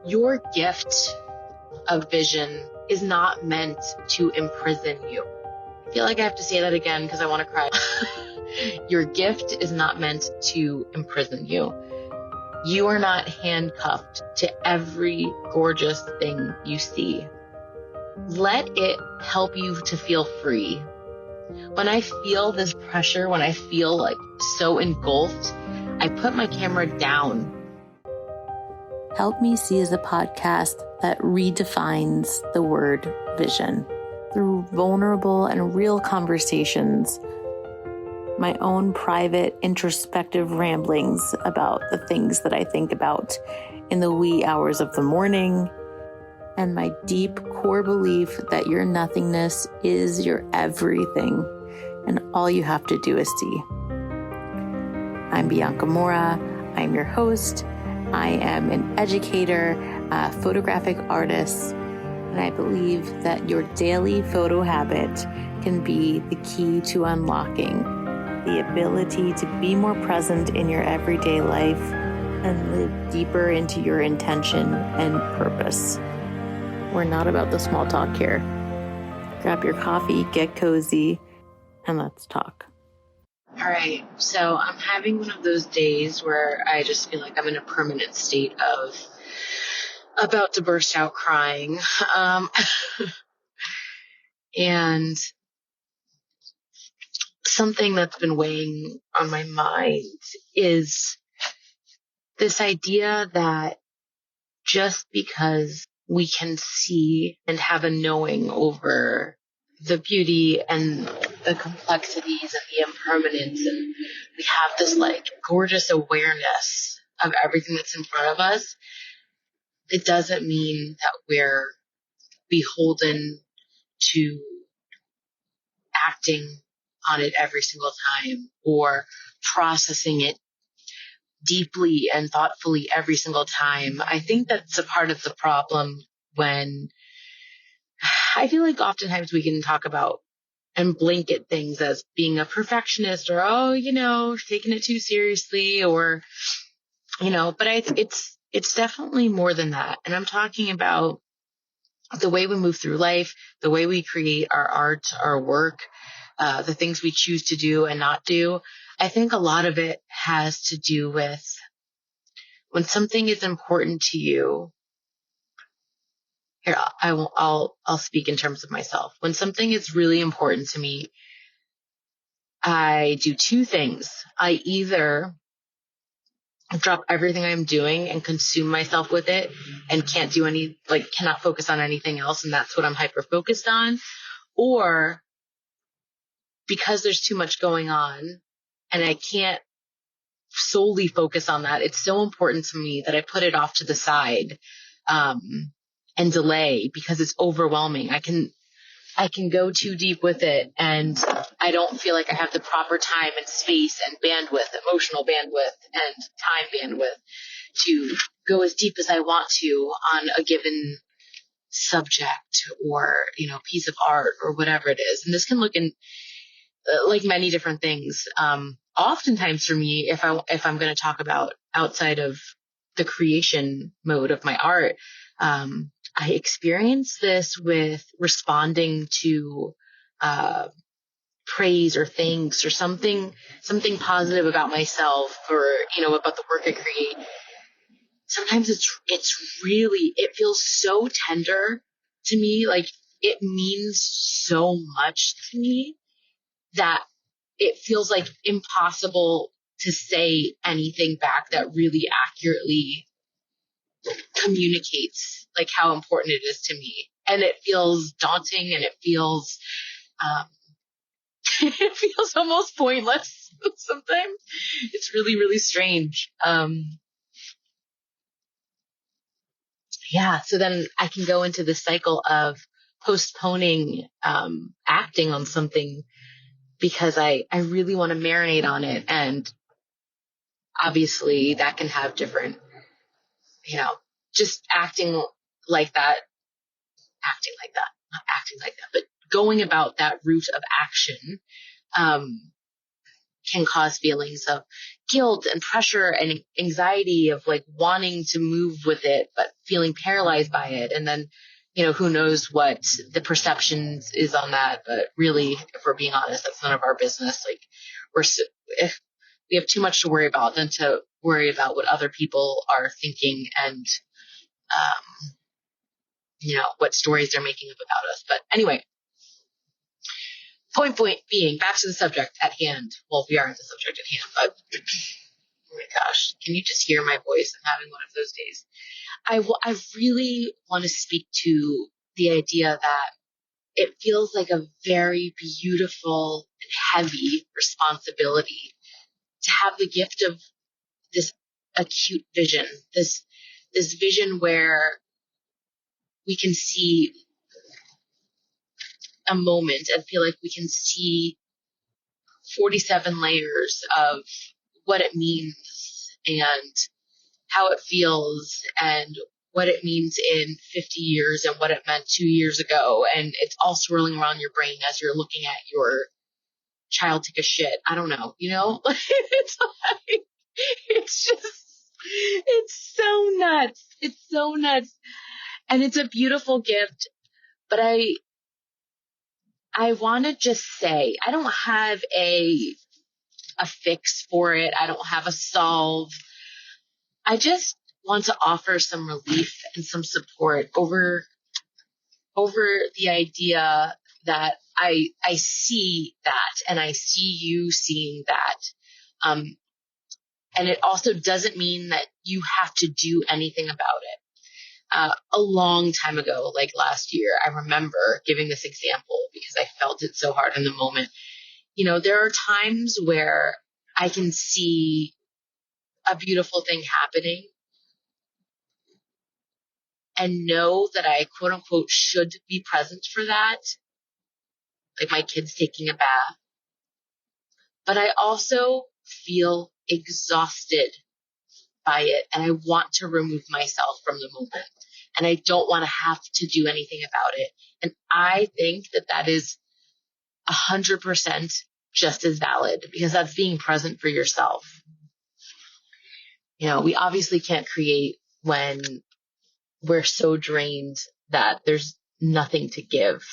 Your gift of vision is not meant to imprison you. I feel like I have to say that again because I want to cry. Your gift is not meant to imprison you. You are not handcuffed to every gorgeous thing you see. Let it help you to feel free. When I feel this pressure, when I feel like so engulfed, I put my camera down. Help Me See is a podcast that redefines the word vision through vulnerable and real conversations, my own private introspective ramblings about the things that I think about in the wee hours of the morning, and my deep core belief that your nothingness is your everything, and all you have to do is see. I'm Bianca Mora. I'm your host. I am an educator, a photographic artist, and I believe that your daily photo habit can be the key to unlocking the ability to be more present in your everyday life and live deeper into your intention and purpose. We're not about the small talk here. Grab your coffee, get cozy, and let's talk. All right, so I'm having one of those days where I just feel like I'm in a permanent state of about to burst out crying. And something that's been weighing on my mind is this idea that just because we can see and have a knowing over the beauty and the complexities and the impermanence, and we have this like gorgeous awareness of everything that's in front of us, it doesn't mean that we're beholden to acting on it every single time or processing it deeply and thoughtfully every single time. I think that's a part of the problem when I feel like oftentimes we can talk about and blanket things as being a perfectionist or, taking it too seriously or, but it's definitely more than that. And I'm talking about the way we move through life, the way we create our art, our work, the things we choose to do and not do. I think a lot of it has to do with when something is important to you. Here, I'll speak in terms of myself. When something is really important to me, I do two things. I either drop everything I'm doing and consume myself with it and cannot focus on anything else. And that's what I'm hyper focused on. Or because there's too much going on and I can't solely focus on that, it's so important to me that I put it off to the side, and delay because it's overwhelming. I can go too deep with it and I don't feel like I have the proper time and space and bandwidth, emotional bandwidth and time bandwidth to go as deep as I want to on a given subject or, piece of art or whatever it is. And this can look in like many different things. Oftentimes for me, if I'm going to talk about outside of the creation mode of my art, I experience this with responding to praise or thanks or something positive about myself or about the work I create. Sometimes it feels so tender to me, like it means so much to me that it feels like impossible to say anything back that really accurately communicates like how important it is to me. And it feels daunting and it feels it feels almost pointless sometimes. It's really, really strange. So then I can go into the cycle of postponing acting on something because I really want to marinate on it. And obviously that can have different, just acting like that, not acting like that, but going about that route of action can cause feelings of guilt and pressure and anxiety of like wanting to move with it, but feeling paralyzed by it. And then, who knows what the perception is on that. But really, if we're being honest, that's none of our business. Like if we have too much to worry about than to worry about what other people are thinking and, what stories they're making up about us. But anyway, point being, back to the subject at hand. Well, we are at the subject at hand, but oh my gosh, can you just hear my voice? I'm having one of those days. I really want to speak to the idea that it feels like a very beautiful and heavy responsibility to have the gift of this acute vision, this vision where we can see a moment and feel like we can see 47 layers of what it means and how it feels and what it means in 50 years and what it meant 2 years ago. And it's all swirling around your brain as you're looking at your child take a shit. I don't know, it's like, it's so nuts. It's so nuts. And it's a beautiful gift, but I want to just say, I don't have a fix for it. I don't have a solve. I just want to offer some relief and some support over the idea that I see that, and I see you seeing that. And it also doesn't mean that you have to do anything about it. A long time ago, like last year, I remember giving this example because I felt it so hard in the moment. There are times where I can see a beautiful thing happening and know that I quote unquote should be present for that. Like my kids taking a bath. But I also feel exhausted by it and I want to remove myself from the moment. And I don't want to have to do anything about it. And I think that is 100% just as valid because that's being present for yourself. We obviously can't create when we're so drained that there's nothing to give.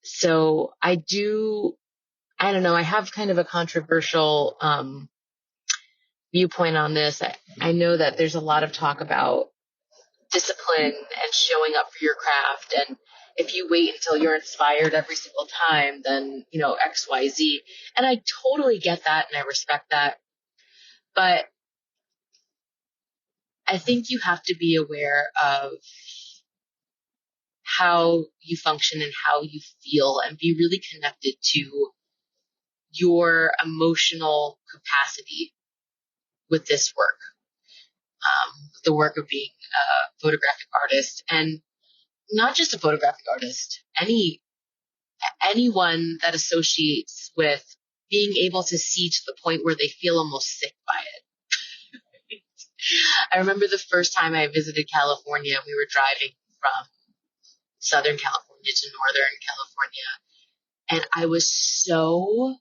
So I don't know, I have kind of a controversial viewpoint on this. I know that there's a lot of talk about discipline and showing up for your craft. And if you wait until you're inspired every single time, then, X, Y, Z. And I totally get that and I respect that. But I think you have to be aware of how you function and how you feel and be really connected to your emotional capacity with this work, the work of being a photographic artist, and not just a photographic artist, anyone that associates with being able to see to the point where they feel almost sick by it. I remember the first time I visited California, we were driving from Southern California to Northern California, and I was so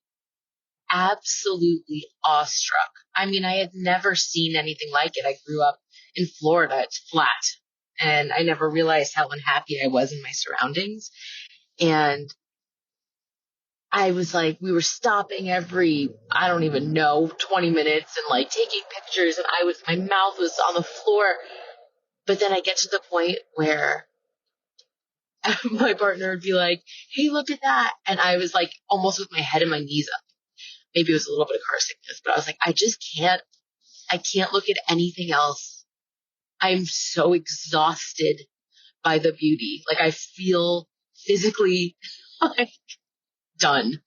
absolutely awestruck. I mean, I had never seen anything like it. I grew up in Florida. It's flat. And I never realized how unhappy I was in my surroundings. And I was like, we were stopping every, I don't even know, 20 minutes and like taking pictures. And my mouth was on the floor. But then I get to the point where my partner would be like, hey, look at that. And I was like almost with my head and my knees up. Maybe it was a little bit of car sickness, but I was like, I can't look at anything else. I'm so exhausted by the beauty. Like I feel physically like done.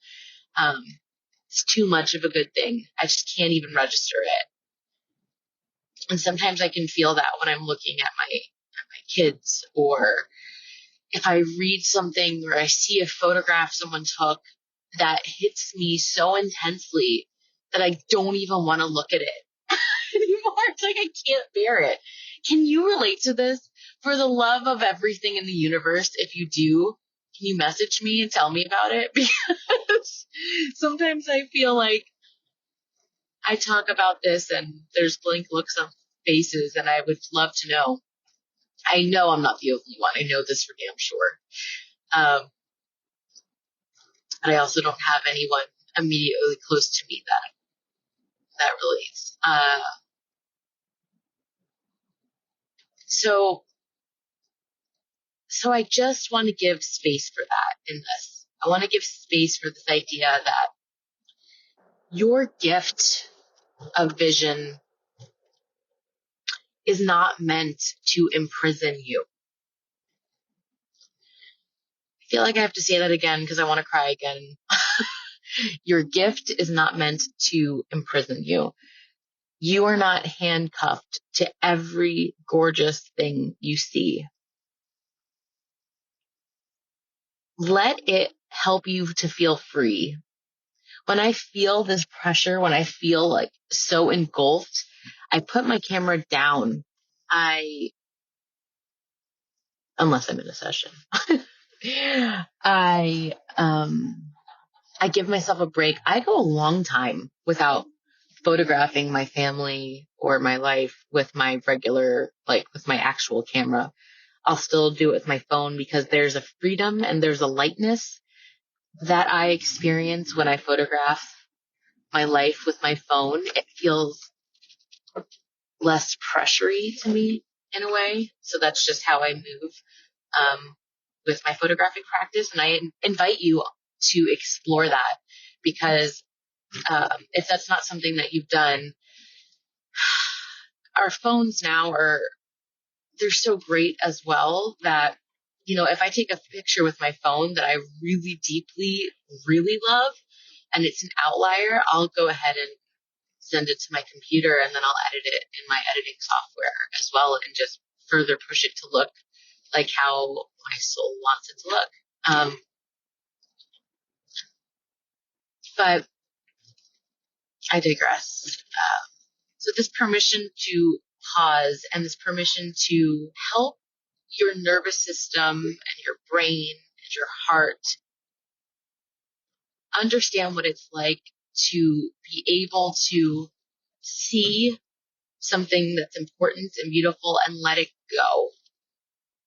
It's too much of a good thing. I just can't even register it. And sometimes I can feel that when I'm looking at my kids, or if I read something or I see a photograph someone took that hits me so intensely that I don't even want to look at it anymore. It's like I can't bear it. Can you relate to this? For the love of everything in the universe, if you do, can you message me and tell me about it? Because sometimes I feel like I talk about this and there's blank looks on faces, and I would love to know. I know I'm not the only one. I know this for damn sure. And I also don't have anyone immediately close to me that relates. So I just want to give space for that in this. I want to give space for this idea that your gift of vision is not meant to imprison you. I feel like I have to say that again because I want to cry again. Your gift is not meant to imprison you. You are not handcuffed to every gorgeous thing you see. Let it help you to feel free. When I feel this pressure, when I feel like so engulfed, I put my camera down. Unless I'm in a session, I give myself a break. I go a long time without photographing my family or my life with my regular, with my actual camera. I'll still do it with my phone because there's a freedom and there's a lightness that I experience when I photograph my life with my phone. It feels less pressury to me in a way. So that's just how I move with my photographic practice. And I invite you to explore that because if that's not something that you've done, our phones now they're so great as well that, if I take a picture with my phone that I really deeply, really love, and it's an outlier, I'll go ahead and send it to my computer, and then I'll edit it in my editing software as well and just further push it to look like how my soul wants it to look. But I digress. So this permission to pause and this permission to help your nervous system and your brain and your heart understand what it's like to be able to see something that's important and beautiful and let it go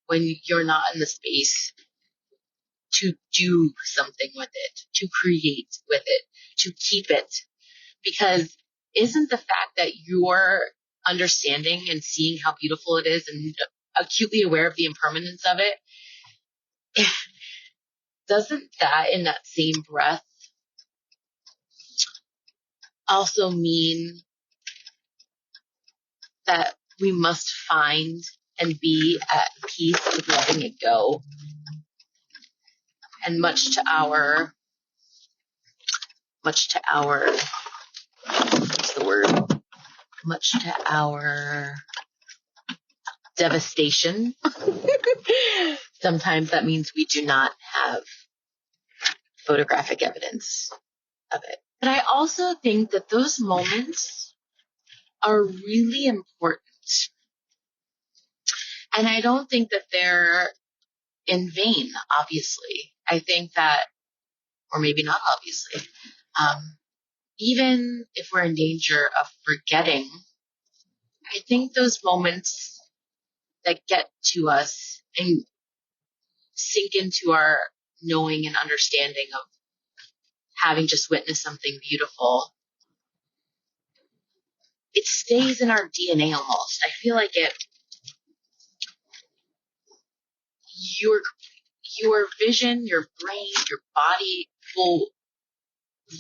when you're not in the space to do something with it, to create with it, to keep it. Because isn't the fact that you're understanding and seeing how beautiful it is and acutely aware of the impermanence of it, doesn't that in that same breath also mean that we must find and be at peace with letting it go? And much to our what's the word? Much to our devastation. Sometimes that means we do not have photographic evidence of it. But I also think that those moments are really important. And I don't think that they're in vain, obviously. I think that, or maybe not obviously, even if we're in danger of forgetting, I think those moments that get to us and sink into our knowing and understanding of having just witnessed something beautiful, it stays in our DNA almost. I feel like your vision, your brain, your body will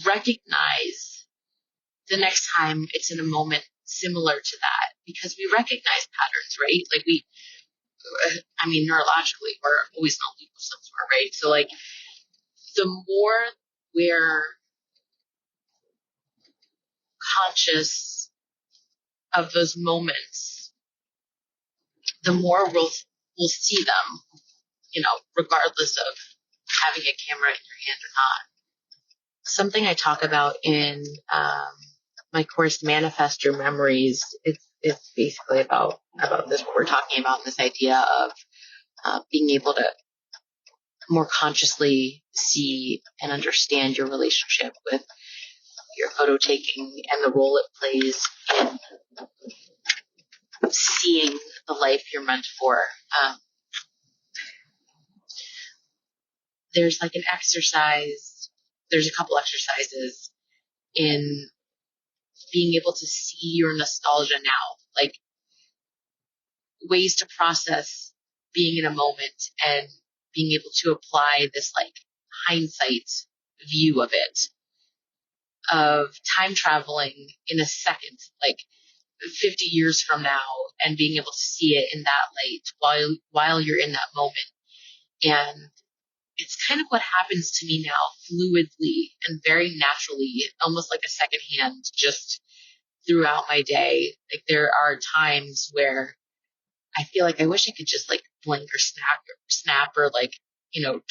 recognize the next time it's in a moment similar to that because we recognize patterns, right? Neurologically, we're always in a loop of some sort, right? So the more we're conscious of those moments, the more we'll see them, regardless of having a camera in your hand or not. Something I talk about in my course, Manifest Your Memories, it's basically about this, what we're talking about, this idea of being able to more consciously see and understand your relationship with your photo taking and the role it plays in seeing the life you're meant for. There's like an exercise, there's a couple exercises in being able to see your nostalgia now, like ways to process being in a moment and being able to apply this like hindsight view of it, of time traveling in a second, like 50 years from now, and being able to see it in that light while you're in that moment. And it's kind of what happens to me now, fluidly and very naturally, almost like a second hand, just throughout my day. Like there are times where I feel like I wish I could just like blink or snap or like,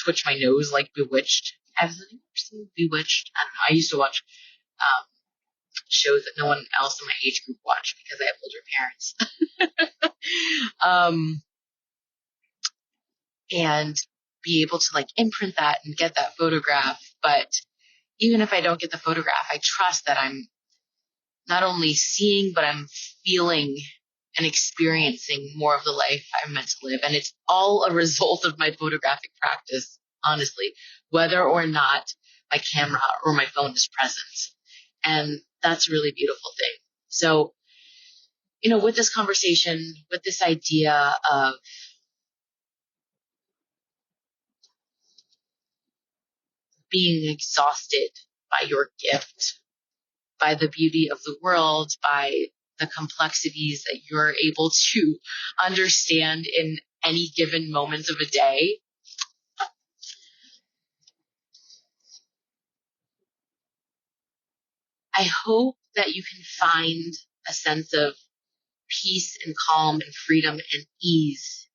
twitch my nose like Bewitched. Have you ever seen Bewitched? I don't know. I used to watch shows that no one else in my age group watched because I have older parents. And be able to like imprint that and get that photograph. But even if I don't get the photograph, I trust that I'm not only seeing, but I'm feeling and experiencing more of the life I'm meant to live. And it's all a result of my photographic practice, honestly, whether or not my camera or my phone is present. And that's a really beautiful thing. So, with this conversation, with this idea of being exhausted by your gift, by the beauty of the world, by the complexities that you're able to understand in any given moment of a day. I hope that you can find a sense of peace and calm and freedom and ease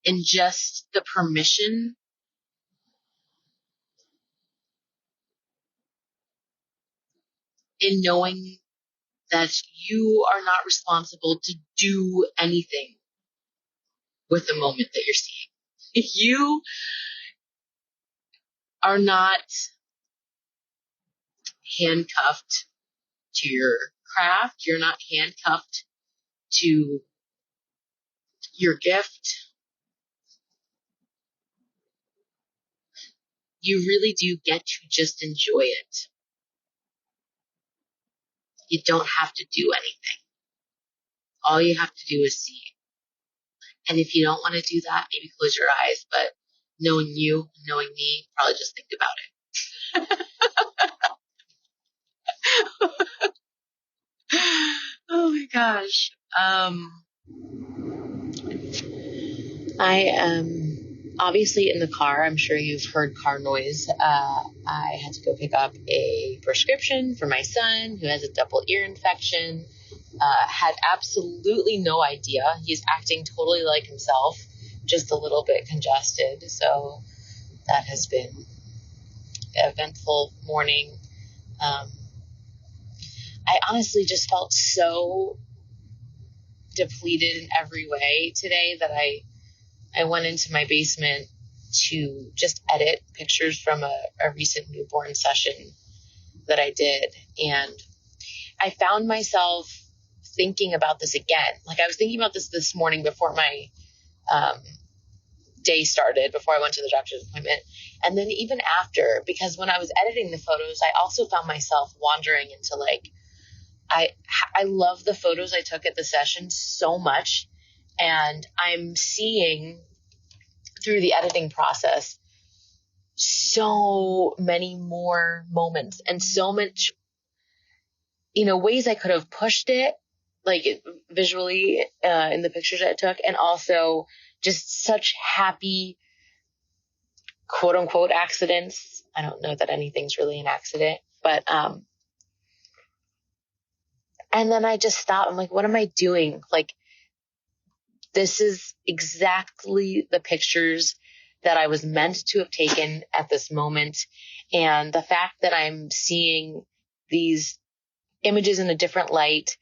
in just the permission in knowing that you are not responsible to do anything with the moment that you're seeing. You are not handcuffed to your craft. You're not handcuffed to your gift. You really do get to just enjoy it. You don't have to do anything. All you have to do is see. And if you don't want to do that, maybe close your eyes. But knowing you, knowing me, probably just think about it. Oh my gosh. I am obviously in the car. I'm sure you've heard car noise. I had to go pick up a prescription for my son who has a double ear infection. Had absolutely no idea. He's acting totally like himself, just a little bit congested. So that has been an eventful morning. I honestly just felt so depleted in every way today that I went into my basement to just edit pictures from a recent newborn session that I did. And I found myself thinking about this again. Like I was thinking about this morning before my day started, before I went to the doctor's appointment. And then even after, because when I was editing the photos, I also found myself wandering into like, I love the photos I took at the session so much. And I'm seeing through the editing process so many more moments and so much, ways I could have pushed it, like visually in the pictures I took, and also just such happy, quote unquote, accidents. I don't know that anything's really an accident, but, and then I just stopped. I'm like, what am I doing? Like, this is exactly the pictures that I was meant to have taken at this moment. And the fact that I'm seeing these images in a different light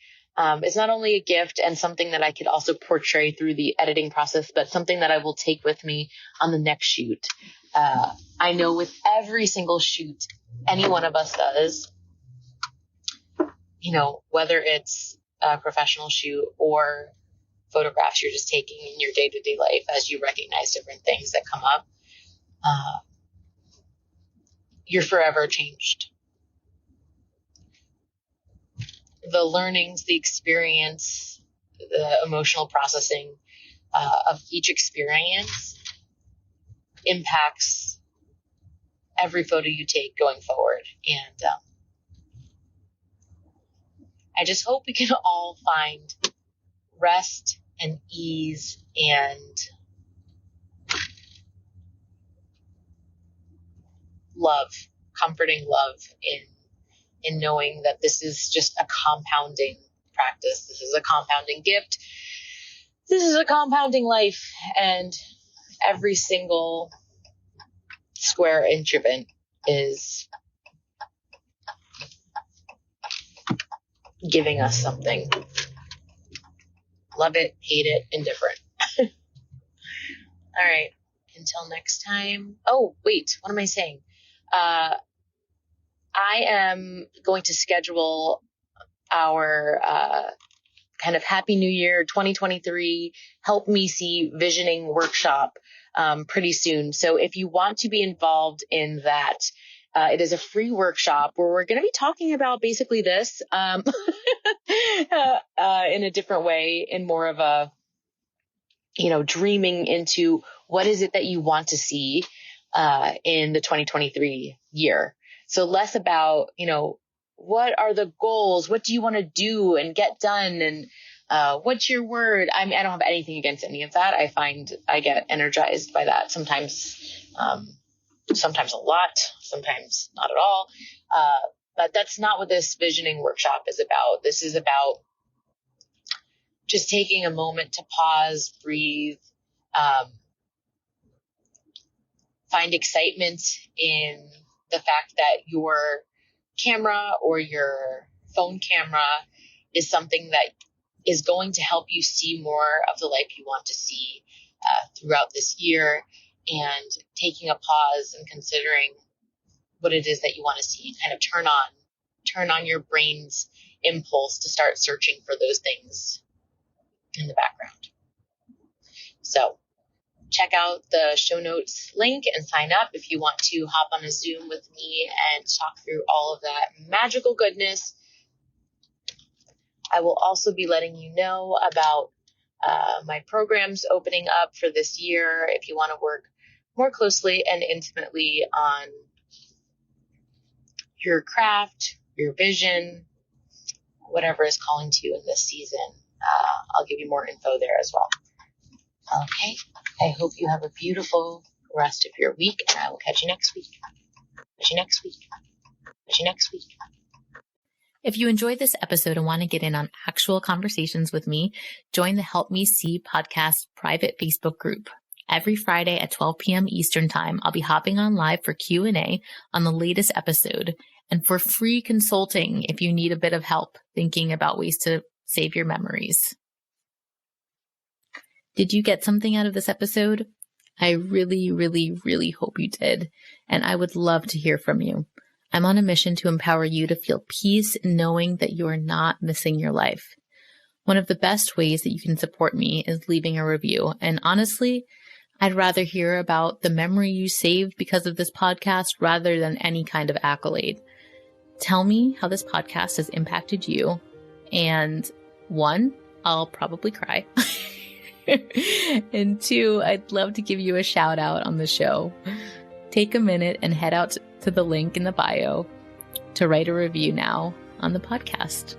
is not only a gift and something that I could also portray through the editing process, but something that I will take with me on the next shoot. I know with every single shoot any one of us does, whether it's a professional shoot or photographs you're just taking in your day-to-day life as you recognize different things that come up, you're forever changed. The learnings, the experience, the emotional processing of each experience impacts every photo you take going forward. And I just hope we can all find rest and ease and love, comforting love in knowing that this is just a compounding practice. This is a compounding gift. This is a compounding life, and every single square inch of it is giving us something. Love it, hate it, indifferent. All right. Until next time. Oh, wait, what am I saying? I am going to schedule our kind of Happy New Year 2023 Help Me See Visioning workshop pretty soon. So if you want to be involved in that, it is a free workshop where we're going to be talking about basically this in a different way, in more of a, dreaming into what is it that you want to see in the 2023 year. So less about, what are the goals? What do you want to do and get done? And what's your word? I don't have anything against any of that. I find I get energized by that sometimes a lot, sometimes not at all. But that's not what this visioning workshop is about. This is about just taking a moment to pause, breathe, find excitement in the fact that your camera or your phone camera is something that is going to help you see more of the life you want to see throughout this year, and taking a pause and considering what it is that you want to see, kind of turn on your brain's impulse to start searching for those things in the background. So check out the show notes link and sign up if you want to hop on a Zoom with me and talk through all of that magical goodness. I will also be letting you know about my programs opening up for this year if you want to work more closely and intimately on your craft, your vision, whatever is calling to you in this season. I'll give you more info there as well. Okay. I hope you have a beautiful rest of your week, and I will catch you next week. If you enjoyed this episode and want to get in on actual conversations with me, join the Help Me See podcast private Facebook group. Every Friday at 12 p.m. Eastern Time, I'll be hopping on live for Q&A on the latest episode and for free consulting if you need a bit of help thinking about ways to save your memories. Did you get something out of this episode? I really, really, really hope you did, and I would love to hear from you. I'm on a mission to empower you to feel peace knowing that you are not missing your life. One of the best ways that you can support me is leaving a review, and honestly, I'd rather hear about the memory you saved because of this podcast rather than any kind of accolade. Tell me how this podcast has impacted you, and 1, I'll probably cry. And 2, I'd love to give you a shout out on the show. Take a minute and head out to the link in the bio to write a review now on the podcast.